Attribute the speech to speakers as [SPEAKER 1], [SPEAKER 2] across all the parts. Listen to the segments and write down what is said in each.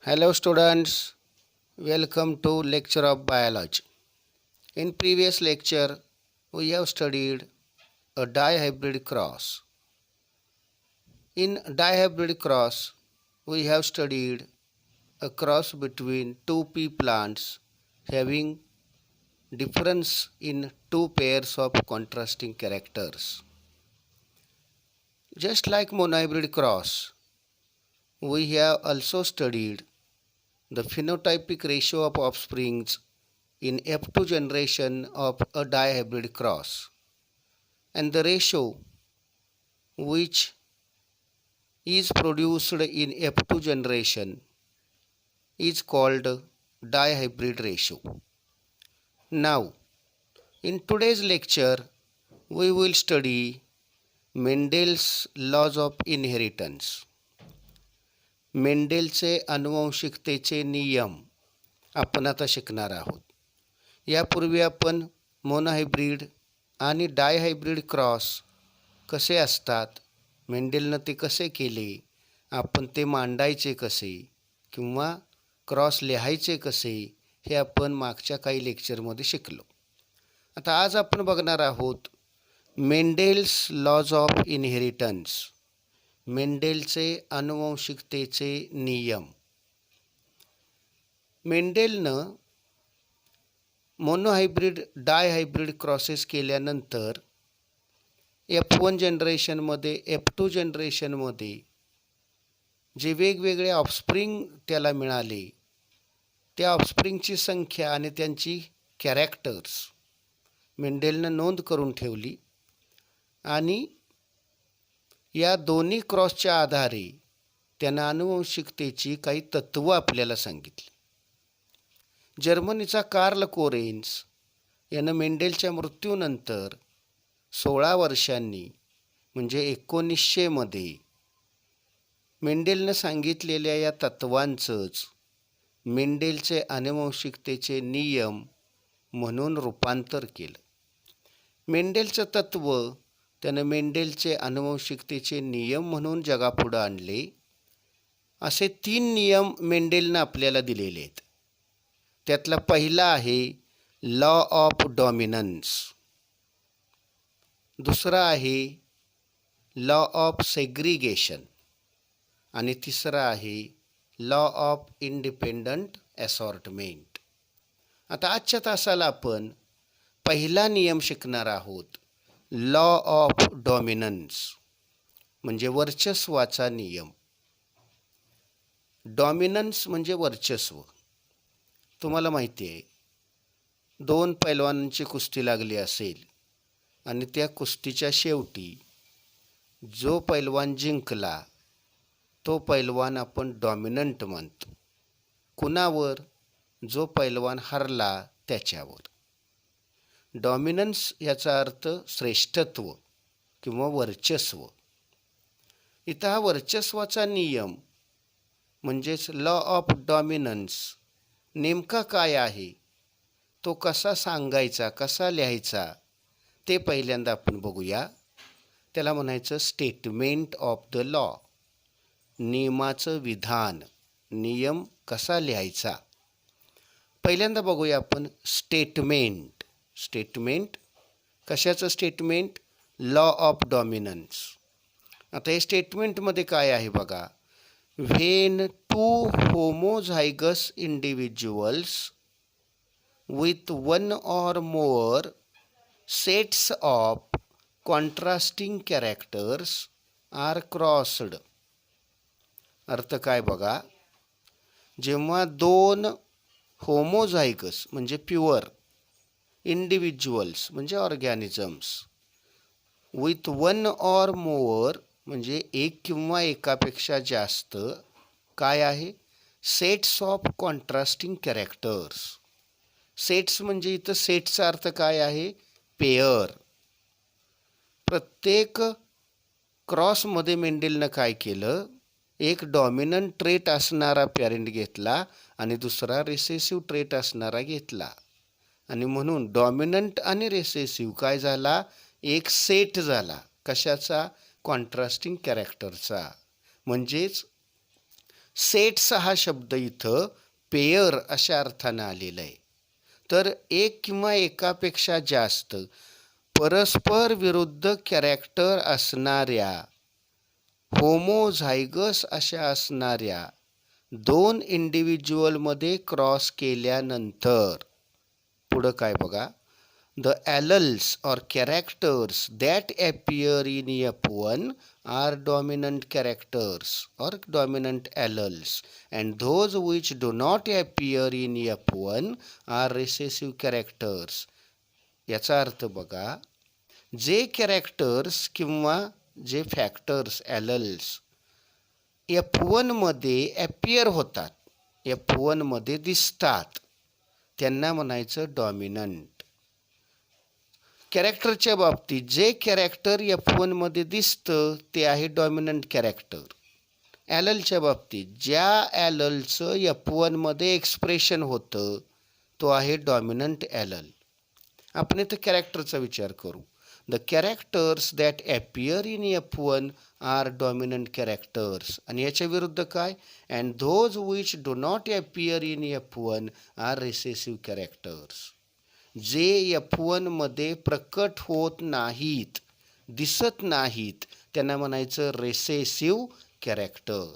[SPEAKER 1] Hello students, welcome to lecture of biology. In previous lecture, we have studied a dihybrid cross. In dihybrid cross, we have studied a cross between two pea plants having difference in two pairs of contrasting characters. Just like monohybrid cross, we have also studied the phenotypic ratio of offsprings in F2 generation of a dihybrid cross, and the ratio which is produced in F2 generation is called dihybrid ratio. Now, in today's lecture, we will study Mendel's laws of inheritance. मेंडेलचे अनुवंशिकतेचे नियम आपण आता शिकणार आहोत. यापूर्वी आपण monohybrid आणि डायहायब्रिड cross कसे असतात, मेंडेलनं ते कसे केले, आपण ते मांडायचे कसे किंवा क्रॉस लिहायचे कसे हे आपण मागच्या काही लेक्चरमध्ये शिकलो. आता आज आपण बघणार आहोत मेंडेल्स लॉज ऑफ इनहेरिटन्स, मेंडेलचे अनुवंशिकतेचे नियम. मेंडेलनं मोनोहायब्रिड डायहायब्रिड क्रॉसेस केल्यानंतर F1 जनरेशनमध्ये F2 जनरेशनमध्ये जे वेगवेगळे ऑफस्प्रिंग त्याला मिळाले त्या ऑफस्प्रिंगची संख्या आणि त्यांची कॅरेक्टर्स मेंडेलनं नोंद करून ठेवली आणि या दोन्ही क्रॉसच्या आधारे त्यानं अनुवंशिकतेची काही तत्त्वं आपल्याला सांगितली. जर्मनीचा कार्ल कोरेन्स यानं मेंडेलच्या मृत्यूनंतर 16 वर्षांनी म्हणजे 1900मध्ये मेंडेलनं सांगितलेल्या या तत्त्वांचंच मेंडेलचे अनुवंशिकतेचे नियम म्हणून रूपांतर केलं. मेंडेलचं तत्त्व त्यानं मेंडेलचे अनुवंशिकतेचे नियम म्हणून जगापुढं आणले. असे 3 नियम मेंडेलनं आपल्याला दिलेले आहेत. त्यातला पहिला आहे लॉ ऑफ डॉमिनन्स, दुसरा आहे लॉ ऑफ सेग्रिगेशन आणि तिसरा आहे लॉ ऑफ इंडिपेंडंट असॉर्टमेंट. आता आजच्या तासाला आपण पहिला नियम शिकणार आहोत, लॉ ऑफ डॉमिनन्स म्हणजे वर्चस्वाचा नियम. डॉमिनन्स म्हणजे वर्चस्व. तुम्हाला माहिती आहे, 2 पैलवानांची कुस्ती लागली असेल आणि त्या कुस्तीच्या शेवटी जो पैलवान जिंकला तो पैलवान आपण डॉमिनंट म्हणतो. कुणावर? जो पैलवान हरला त्याच्यावर. डॉमिनन्स याचा अर्थ श्रेष्ठत्व किंवा वर्चस्व. इथं हा वर्चस्वाचा नियम म्हणजेच लॉ ऑफ डॉमिनन्स नेमका काय आहे, तो कसा सांगायचा, कसा लिहायचा ते पहिल्यांदा आपण बघूया. त्याला म्हणायचं स्टेटमेंट ऑफ द लॉ, नियमाचं विधान, नियम कसा लिहायचा. पहिल्यांदा बघूया आपण स्टेटमेंट. स्टेटमेंट कशाचं स्टेटमेंट? Law of dominance. आता हे स्टेटमेंटमध्ये काय आहे बघा. When 2 homozygous individuals with one or more sets of contrasting characters are crossed. अर्थ काय बघा. जेव्हा 2 होमोझायगस म्हणजे प्युअर, इंडिव्हिज्युअल्स म्हणजे organisms, with one or more म्हणजे एक किंवा एकापेक्षा जास्त काय आहे, sets of contrasting characters. Sets म्हणजे इथं सेटचा अर्थ काय आहे, पेअर. प्रत्येक क्रॉसमध्ये मेंडेलनं काय केलं, एक डॉमिनंट ट्रेट असणारा पॅरेंट घेतला आणि दुसरा रिसेसिव्ह ट्रेट असणारा घेतला आणि म्हणून डॉमिनंट आणि रिसेसिव्ह काय झाला, एक सेट झाला. कशाचा? कॉन्ट्रास्टिंग कॅरेक्टरचा. म्हणजेच सेट्स हा शब्द इथं पेयर अशा अर्थानं आलेला आहे. तर एक किंवा एकापेक्षा जास्त परस्पर विरुद्ध कॅरेक्टर असणाऱ्या होमोझायगस अशा असणाऱ्या दोन इंडिव्हिज्युअलमध्ये क्रॉस केल्यानंतर पुढं काय बघा, the alleles or characters that appear in F1 are dominant characters or dominant alleles, and those which do not appear in F1 are recessive characters. याचा अर्थ बघा, जे कॅरेक्टर्स किंवा जे फॅक्टर्स ॲलल्स F1 मध्ये ॲपियर होतात, F1 मध्ये दिसतात, त्यांना म्हणायचं डॉमिनंट. कॅरेक्टरच्या बाबतीत जे कॅरेक्टर F1 मध्ये दिसतं ते आहे डॉमिनंट कॅरेक्टर. ॲललच्या बाबतीत ज्या ॲललचं F1 मध्ये एक्सप्रेशन होतं तो आहे डॉमिनंट ॲलल. आपण इथं कॅरेक्टरचा विचार करू. The characters that appear in F1 are dominant characters. आणि याच्या विरुद्ध काय, and those which do not appear in F1 are recessive characters. जे F1 मध्ये प्रकट होत नाहीत, दिसत नाहीत, त्यांना म्हणायचं रेसेसिव्ह कॅरेक्टर.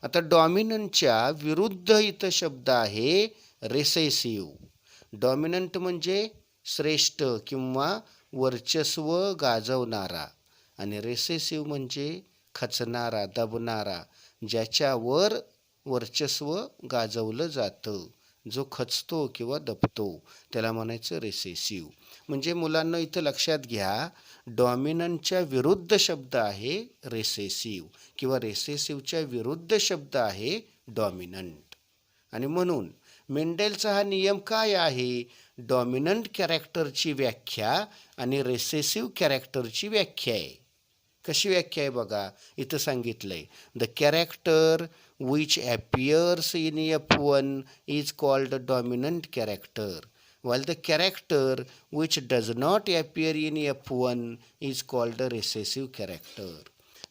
[SPEAKER 1] आता डॉमिनंटच्या विरुद्ध इथं शब्द आहे रेसेसिव्ह. डॉमिनंट म्हणजे श्रेष्ठ किंवा वर्चस्व गाजवणारा, आणि रेसेसिव्ह म्हणजे खचणारा, दबणारा, ज्याच्यावर वर्चस्व गाजवलं जातं, जो खचतो किंवा दबतो, त्याला म्हणायचं रेसेसिव्ह. म्हणजे मुलांना इथं लक्षात घ्या, डॉमिनंटच्या विरुद्ध शब्द आहे रेसेसिव्ह किंवा रेसेसिव्हच्या विरुद्ध शब्द आहे डॉमिनंट. आणि म्हणून मेंडेलचा हा नियम काय आहे, डॉमिनंट कॅरेक्टरची व्याख्या आणि रेसेसिव्ह कॅरेक्टरची व्याख्या आहे. कशी व्याख्या आहे बघा, इथं सांगितलंय, the character which appears in F1 is called a dominant character, while the character which does not appear in F1 is called a recessive character.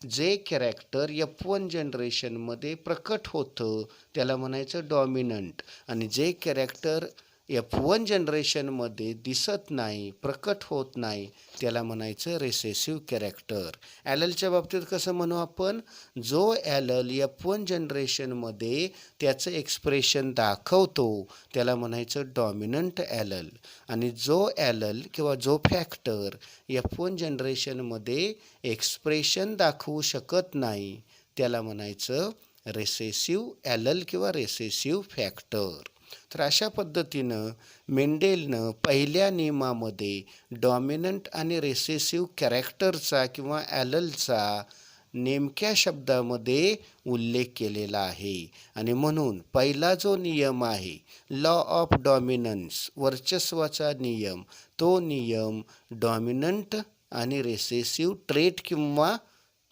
[SPEAKER 1] जे कॅरेक्टर F1 जनरेशनमध्ये प्रकट होतं त्याला म्हणायचं डॉमिनंट, आणि जे कॅरेक्टर F1 जनरेशनमध्ये दिसत नाही, प्रकट होत नाही, त्याला म्हणायचं रेसेसिव्ह कॅरेक्टर. ॲललच्या बाबतीत कसं म्हणू आपण, जो ॲलल F1 जनरेशनमध्ये त्याचं एक्सप्रेशन दाखवतो त्याला म्हणायचं डॉमिनंट ॲलल, आणि जो ॲलल किंवा जो फॅक्टर F1 जनरेशनमध्ये एक्सप्रेशन दाखवू शकत नाही त्याला म्हणायचं रेसेसिव्ह ॲलल किंवा रेसेसिव्ह फॅक्टर. तर अशा पद्धतीनं मेंडेलनं पहिल्या नियमामध्ये डॉमिनंट आणि रेसेसिव्ह कॅरेक्टरचा किंवा ॲललचा नेमक्या शब्दामध्ये उल्लेख केलेला आहे. आणि म्हणून पहिला जो नियम आहे लॉ ऑफ डॉमिनन्स, वर्चस्वाचा नियम, तो नियम डॉमिनंट आणि रेसेसिव्ह ट्रेट किंवा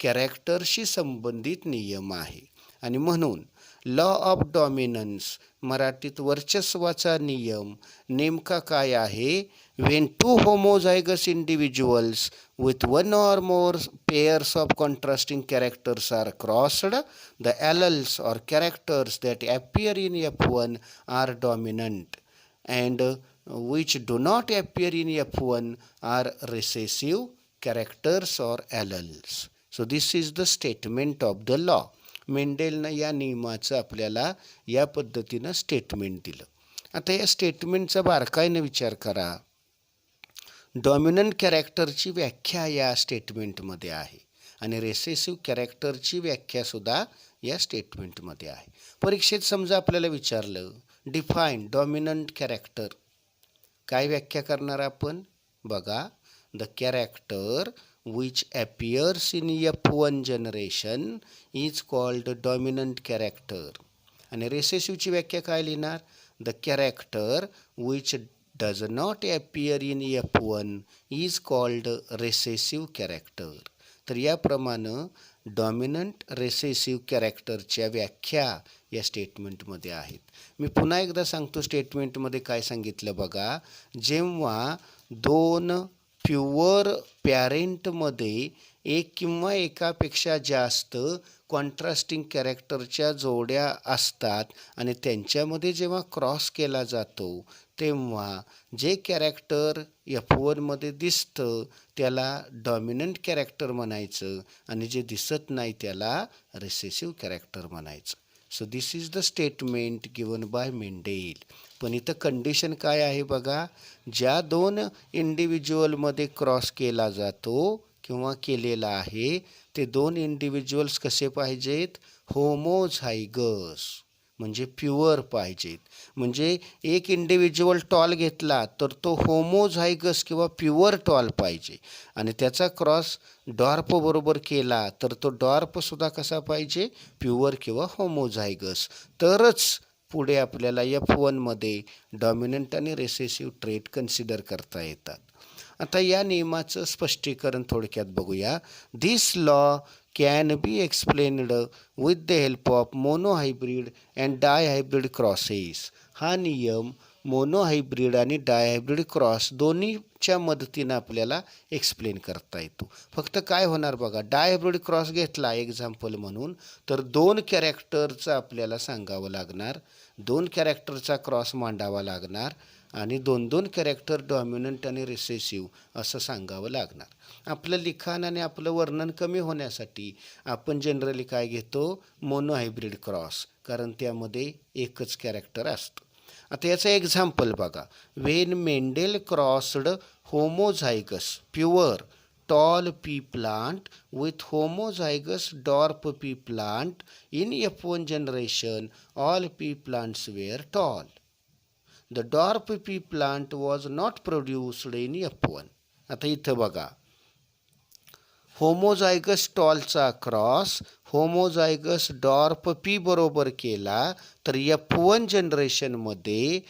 [SPEAKER 1] कॅरेक्टरशी संबंधित नियम आहे. आणि म्हणून लॉ ऑफ डॉमिनन्स, मराठीत वर्चस्वाचा नियम, नेमका काय आहे, when two homozygous individuals with one or more pairs of contrasting characters are crossed, the alleles or characters that appear in F1 are dominant, and which do not appear in F1 are recessive characters or alleles. So this is the statement of the law. मेंडेलनं या नियमाचं आपल्याला या पद्धतीनं statement दिलं. आता या स्टेटमेंटचा बारकाईनं विचार करा. डॉमिनंट कॅरेक्टरची व्याख्या या स्टेटमेंटमध्ये आहे आणि रेसेसिव्ह कॅरेक्टरची व्याख्यासुद्धा या स्टेटमेंटमध्ये आहे. परीक्षेत समजा आपल्याला विचारलं डिफाईन डॉमिनंट कॅरेक्टर, काय व्याख्या करणार आपण बघा, the character which appears in F1 generation is called dominant character. आणि रेसेसिव्हची व्याख्या काय लिहिणार, the character which does not appear in F1 is called recessive character. तर याप्रमाणे डॉमिनंट रेसेसिव्ह कॅरेक्टरच्या व्याख्या या स्टेटमेंटमध्ये आहेत. मी पुन्हा एकदा सांगतो, स्टेटमेंटमध्ये काय सांगितलं बघा, जेव्हा दोन प्युअर पॅरेंटमध्ये एक किंवा एकापेक्षा जास्त कॉन्ट्रास्टिंग कॅरेक्टरच्या जोड्या असतात आणि त्यांच्यामध्ये जेव्हा क्रॉस केला जातो तेव्हा जे कॅरेक्टर F1मध्ये दिसतं त्याला डॉमिनंट कॅरेक्टर म्हणायचं आणि जे दिसत नाही त्याला रिसेसिव्ह कॅरेक्टर म्हणायचं. So this is the statement given by Mendel. पण इथं कंडिशन काय आहे बघा, ज्या दोन इंडिव्हिज्युअलमध्ये क्रॉस केला जातो किंवा केलेला आहे ते दोन इंडिव्हिज्युअल्स कसे पाहिजेत, होमोझायगस म्हणजे प्युअर पाहिजेत. म्हणजे एक इंडिव्हिज्युअल टॉल घेतला तर तो होमोझायगस किंवा प्युअर टॉल पाहिजे आणि त्याचा क्रॉस डॉर्प बरोबर केला तर तो डॉर्पसुद्धा कसा पाहिजे, प्युअर किंवा होमोझायगस. तरच पुढे आपल्याला F1मध्ये डॉमिनंट आणि रिसेसिव्ह ट्रेट कन्सिडर करता येतात. आता या नियमाचं स्पष्टीकरण थोडक्यात बघूया. This law can be explained with the help of monohybrid and dihybrid crosses. हा नियम मोनोहायब्रिड आणि डायहायब्रिड क्रॉस दोन्हीच्या मदतीनं आपल्याला एक्सप्लेन करता येतो. फक्त काय होणार बघा, डायहायब्रिड क्रॉस घेतला एक्झाम्पल म्हणून तर दोन कॅरेक्टरचं आपल्याला सांगावं लागणार, दोन कॅरेक्टरचा क्रॉस मांडावा लागणार आणि दोन दोन कॅरेक्टर डॉमिनंट आणि रिसेसिव्ह असं सांगावं लागणार. आपलं लिखाण आणि आपलं वर्णन कमी होण्यासाठी आपण जनरली काय घेतो, मोनोहायब्रिड क्रॉस, कारण त्यामध्ये एकच कॅरेक्टर असतं. आता याचं एक्झाम्पल बघा. When Mendel crossed homozygous pure tall pea plant with homozygous dwarf pea plant in F1 generation, all pea plants were tall. The dwarf pea plant was not produced in F1. आता इथं बघा, homozygous टॉलचा cross homozygous dwarf P बरोबर केला तर F1 जनरेशनमध्ये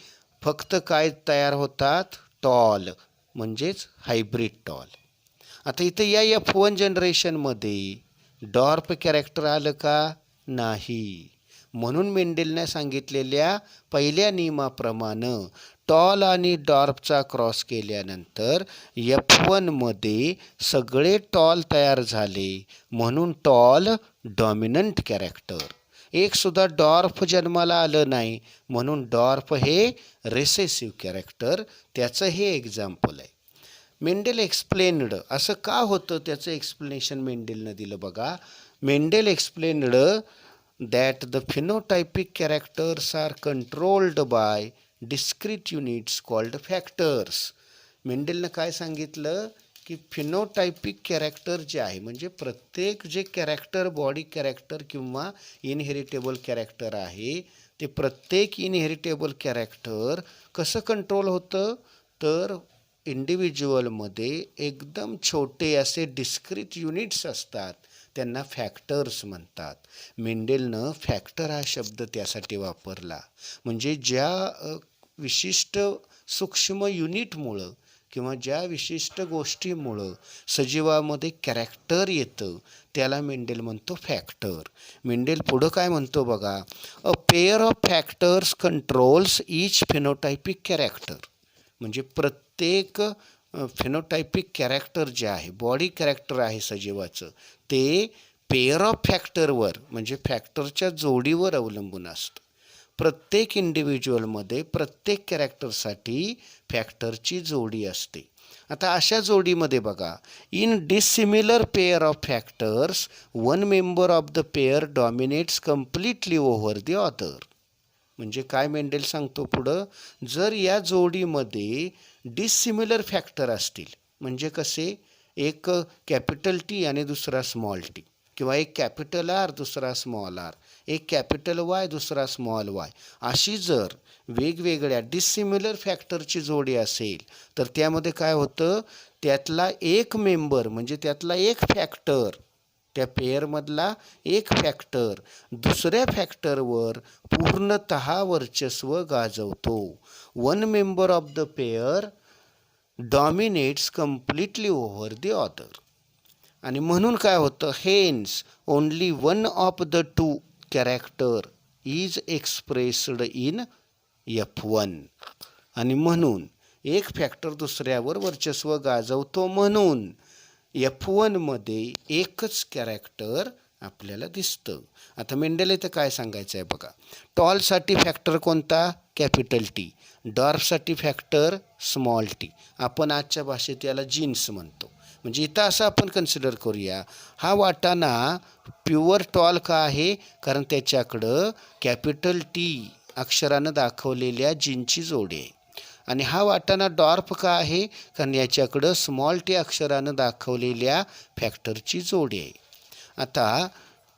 [SPEAKER 1] फक्त काय तयार होतात, टॉल म्हणजेच हायब्रिड टॉल. आता इथं या F1 जनरेशनमध्ये डॉर्फ कॅरेक्टर आलं का, नाही. म्हणून मेंडेलने सांगितलेल्या पहिल्या नियमाप्रमाणे टॉल आणि डॉर्फचा क्रॉस केल्यानंतर F1मध्ये सगळे टॉल तयार झाले म्हणून टॉल डॉमिनंट कॅरेक्टर. एकसुद्धा डॉर्फ जन्माला आलं नाही म्हणून डॉर्फ हे रिसेसिव्ह कॅरेक्टर. त्याचं हे एक्झाम्पल आहे. मेंडेल एक्सप्लेन्ड, असं का होतं त्याचं एक्सप्लेनेशन मेंडेलनं दिलं बघा. Mendel explained that the phenotypic characters are controlled by discrete units called factors. मेंडेलनं काय सांगितलं की फिनोटायपिक कॅरेक्टर जे आहे म्हणजे प्रत्येक जे कॅरेक्टर बॉडी कॅरेक्टर किंवा इनहेरिटेबल कॅरेक्टर आहे ते प्रत्येक इनहेरिटेबल कॅरेक्टर कसं कंट्रोल होतं, तर इंडिव्हिज्युअलमध्ये एकदम छोटे असे डिस्क्रीट युनिट्स असतात त्यांना फॅक्टर्स म्हणतात. मेंडेलनं फॅक्टर हा शब्द त्यासाठी वापरला. म्हणजे ज्या विशिष्ट सूक्ष्म युनिटमुळं किंवा ज्या विशिष्ट गोष्टीमुळं सजीवामध्ये कॅरेक्टर येतं त्याला मेंडेल म्हणतो फॅक्टर. मेंडेल पुढं काय म्हणतो बघा, a pair of factors controls each phenotypic character. म्हणजे प्रत्येक फिनोटायपिक कॅरेक्टर जे आहे बॉडी कॅरेक्टर आहे सजीवाचं ते पेअर ऑफ फॅक्टरवर म्हणजे फॅक्टरच्या जोडीवर अवलंबून असतं. प्रत्येक इंडिव्हिज्युअलमध्ये प्रत्येक कॅरेक्टरसाठी फॅक्टरची जोडी असते. आता अशा जोडीमध्ये बघा, in dissimilar pair of factors one member of the pair dominates completely over the other. म्हणजे काय मेंडेल सांगतो पुढं, जर या जोडीमध्ये डिसिमिलर फॅक्टर असतील म्हणजे कसे, एक कॅपिटल टी आणि दुसरा स्मॉल टी किंवा एक कॅपिटल आर दुसरा स्मॉल आर, एक कॅपिटल वाय दुसरा स्मॉल वाय, अशी जर वेगवेगळ्या डिसिमिलर फॅक्टरची जोडी असेल तर त्यामध्ये काय होतं, त्यातला एक मेंबर म्हणजे त्यातला एक फॅक्टर, त्या पेअरमधला एक फॅक्टर दुसऱ्या फॅक्टरवर पूर्णतः वर्चस्व गाजवतो. One member of the pair dominates completely over the other. आणि म्हणून काय होतं, hence only one of the two character is expressed in F1. आणि म्हणून एक फॅक्टर दुसऱ्यावर वर्चस्व गाजवतो म्हणून F1मध्ये एकच कॅरेक्टर आपल्याला दिसतं. आता मेंडेल इथं काय सांगायचं आहे बघा. टॉलसाठी फॅक्टर कोणता? Capital T. डॉर्फसाठी फॅक्टर स्मॉल टी. आपण आजच्या भाषेत याला जीन्स म्हणतो. म्हणजे इथं असं आपण कन्सिडर करूया, हा वाटाणा प्युअर टॉल का आहे? कारण त्याच्याकडं कॅपिटल टी अक्षरानं दाखवलेल्या जीनची जोडी आहे. आणि हा वाटाणा डॉर्फ का आहे? कारण याच्याकडं स्मॉल टी अक्षरानं दाखवलेल्या फॅक्टरची जोडी आहे. आता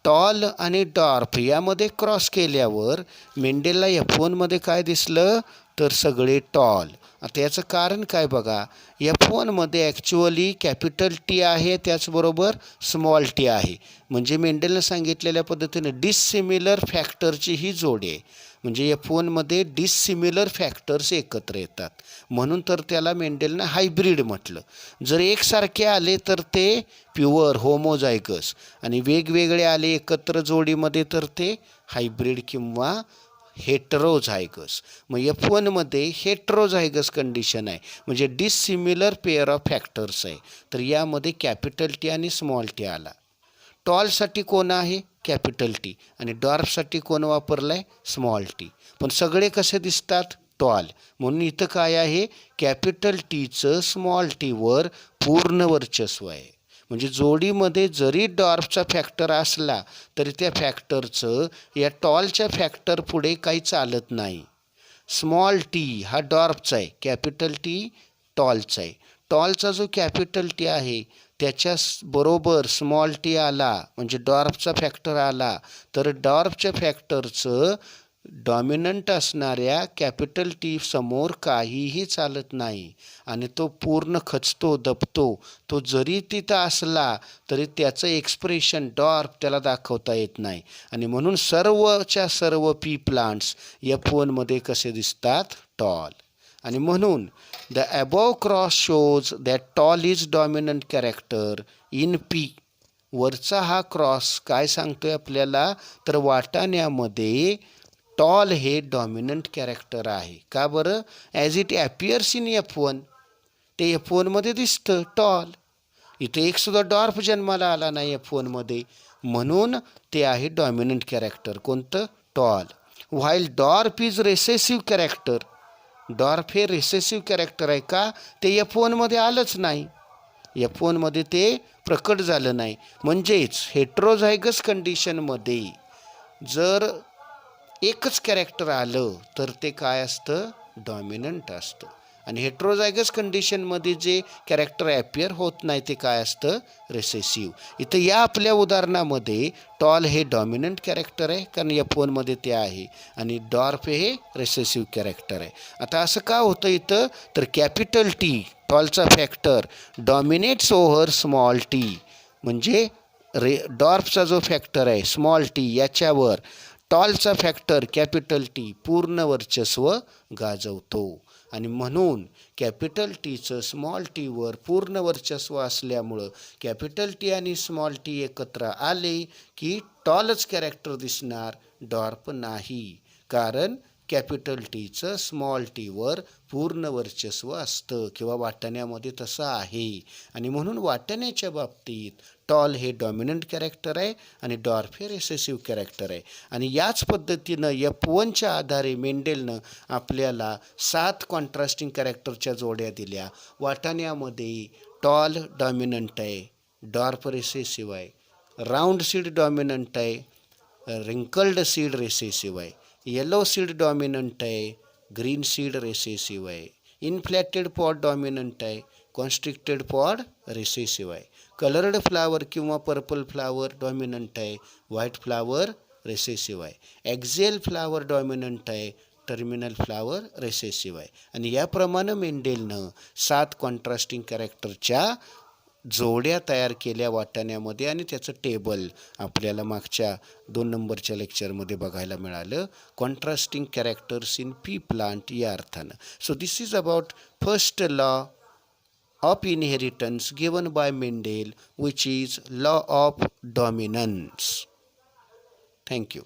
[SPEAKER 1] टॉल आणि डॉर्फ यामध्ये क्रॉस केल्यावर मेंडेलला F1मध्ये काय दिसलं? तर सगळे टॉल. आता याचं कारण काय बघा. F1मध्ये ॲक्च्युअली कॅपिटल टी आहे, त्याचबरोबर स्मॉल टी आहे. म्हणजे मेंडेलनं सांगितलेल्या पद्धतीने डिससिमिलर फॅक्टरची ही जोडी आहे. म्हणजे F1मध्ये डिससिमिलर फॅक्टर्स एकत्र येतात, म्हणून तर त्याला मेंडेलनं हायब्रिड म्हटलं. जर एकसारखे आले तर ते प्युअर होमोजायगस, आणि वेगवेगळे आले एकत्र जोडीमध्ये तर ते हायब्रिड किंवा हेटरोझायगस. मग F1मध्ये हेटरोझायगस कंडिशन आहे, म्हणजे डिससिमिलर पेअर ऑफ फॅक्टर्स आहे. तर यामध्ये कॅपिटल टी आणि स्मॉल टी आला. टॉलसाठी कोण आहे? Capital T. आणि डॉर्फसाठी कोण वापरलं आहे? Small T. पण सगळे कसे दिसतात? टॉल. म्हणून इथं काय आहे? कॅपिटल टीचं स्मॉल टीवर पूर्ण वर्चस्व आहे. म्हणजे जोडीमध्ये जरी डॉर्फचा फॅक्टर असला तरी त्या फॅक्टरचं या टॉलच्या फॅक्टर पुढे काही चालत नाही. स्मॉल टी हा डॉर्फचा आहे, कॅपिटल टी टॉलचा आहे. टॉलचा जो कॅपिटल टी आहे त्याच्या बरोबर स्मॉल टी आला, म्हणजे डॉर्फचा फॅक्टर आला, तर डॉर्फच्या फॅक्टरचं डॉमिनंट असणाऱ्या कॅपिटल टी समोर काहीही चालत नाही, आणि तो पूर्ण खचतो, दबतो. तो जरी तिथं असला तरी त्याचं एक्सप्रेशन डॉर्फ त्याला दाखवता येत नाही. आणि म्हणून सर्वच्या सर्व पी प्लांट्स F1मध्ये कसे दिसतात? टॉल. आणि म्हणून the above cross shows that tall is dominant character in P. वरचा हा क्रॉस काय सांगतोय आपल्याला? तर वाटाण्यामध्ये टॉल हे डॉमिनंट कॅरेक्टर आहे. का बरं? As it appears in F1. ते F1मध्ये दिसतं टॉल. इथे एकसुद्धा डॉर्फ जन्माला आला नाही F1मध्ये, म्हणून ते आहे डॉमिनंट कॅरेक्टर. कोणतं? Tall. While dwarf is recessive character. Dwarf हे रेसेसिव्ह कॅरेक्टर आहे. का? ते F1मध्ये आलंच नाही. F1मध्ये ते प्रकट झालं नाही. म्हणजेच हेट्रोझायगस कंडिशनमध्ये जर एकच कॅरेक्टर आलं तर ते काय असतं? डॉमिनंट असतं. आणि हेट्रोझायगस कंडिशनमध्ये जे कॅरेक्टर ॲपियर होत नाही ते काय असतं? रेसेसिव्ह. इथं या आपल्या उदाहरणामध्ये टॉल हे डॉमिनंट कॅरेक्टर आहे, कारण F1मध्ये ते आहे, आणि डॉर्फ हे रेसेसिव्ह कॅरेक्टर आहे. आता असं का होतं इथं? तर कॅपिटल टी टॉलचा factor dominates over small T. म्हणजे डॉर्फचा जो फॅक्टर आहे स्मॉल टी याच्यावर टॉलचा फॅक्टर कॅपिटल टी पूर्ण वर्चस्व गाजवतो. आणि म्हणून कॅपिटल टीचं स्मॉल टीवर पूर्ण वर्चस्व असल्यामुळं कॅपिटल टी आणि स्मॉल टी एकत्र आले की टॉलच कॅरेक्टर दिसणार, डॉर्फ नाही. कारण कॅपिटल टीचं स्मॉल टीवर पूर्ण वर्चस्व असतं, किंवा वाटाण्यामध्ये तसं आहे. आणि म्हणून वाटाण्याच्या बाबतीत टॉल हे डॉमिनंट कॅरेक्टर आहे आणि डॉर्फ हे रेसेसिव्ह कॅरेक्टर आहे. आणि याच पद्धतीनं F1च्या आधारे मेंडेलनं आपल्याला 7 कॉन्ट्रास्टिंग कॅरेक्टरच्या जोड्या दिल्या. वाटाण्यामध्ये टॉल डॉमिनंट आहे, डॉर्फ रेसेसिव्ह आहे. राऊंड सीड डॉमिनंट आहे, रिंकल्ड सीड रेसेसिव्ह आहे. येलो सीड डॉमिनंट आहे, ग्रीन सीड रेसेसिव्ह आहे. इनफ्लॅटेड पॉड डॉमिनंट आहे, कॉन्स्ट्रिक्टेड पॉड रेसेसिव्ह आहे. कलर्ड फ्लावर किंवा पर्पल फ्लावर डॉमिनंट आहे, व्हाईट फ्लावर रेसेसिव्ह आहे. एक्झेल फ्लावर डॉमिनंट आहे, टर्मिनल फ्लावर रेसेसिव्ह आहे. आणि याप्रमाणे मेंडेलनं 7 कॉन्ट्रास्टिंग कॅरेक्टरच्या जोड्या तयार केल्या वाटाण्यामध्ये, आणि त्याचं टेबल आपल्याला मागच्या 2 नंबरच्या लेक्चरमध्ये बघायला मिळालं. Contrasting characters in P plant या अर्थानं. So this is about first law of inheritance given by Mendel, which is law of dominance. Thank you.